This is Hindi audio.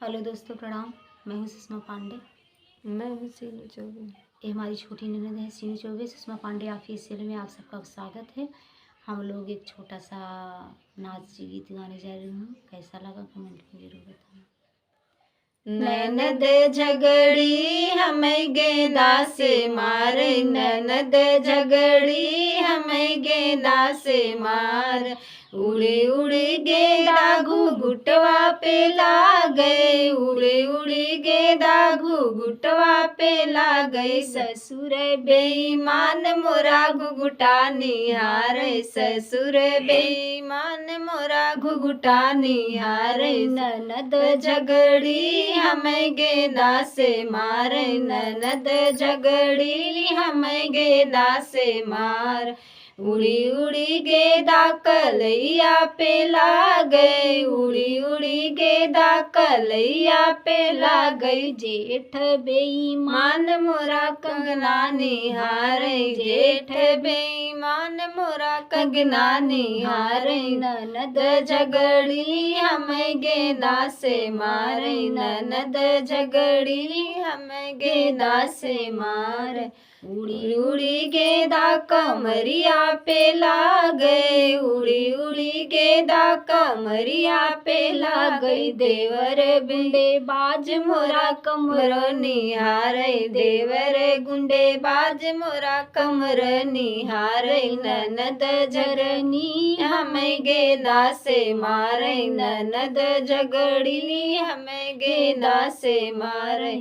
हेलो दोस्तों, प्रणाम। मैं हूँ सुषमा पांडे। मैं हूँ सीनू चौबे। ये हमारी छोटी ननद है सीनू चौबे। सुषमा पांडे ऑफिशियल में आप सबका स्वागत है। हम लोग एक छोटा सा नाच गीत गाने जा रहे हूँ। कैसा लगा कमेंट में जरूर बताना। ननद झगड़ी हमें गेंदा से मारे, ननद झगड़ी हमें गेंदा से मार। उड़े उड़े गेंदा घुघुटवा पे ला गए, उड़े उड़े गेंदा घुघुटवा पे ला गई। ससुर बेईमान मोरा घुघुटा निहार, ससुर बेईमान मोरा घुघुटा निहार। ननद झगड़ी हमें गेंदा से मारे, ननद झगड़ी हमें गेंदा से मार। उड़ी उड़ी गेंदा कलैया पे ला गई, उड़ी उड़ी गेंदा कलैया पे ला गई। जेठ बेईमान मोरा कंगना निहारे, जेठ बेईमान मोरा कंगना निहारे। ननद झगड़ी हमें गेंदा से मारे, ननद झगड़ी हमें गेंदा से मार। उड़ी उड़ी गेंदा कमरिया पे ला गए, उड़ी उड़ी गेंदा कमरिया पे ला गई। देवर गुंडे बाज मोरा कमर निहारे, देवर गुंडे बाज मोरा कमर निहारे। ननद झरनी हमें गेंदा से मारे, ननद झगड़ी हमें गेंदा से मारे।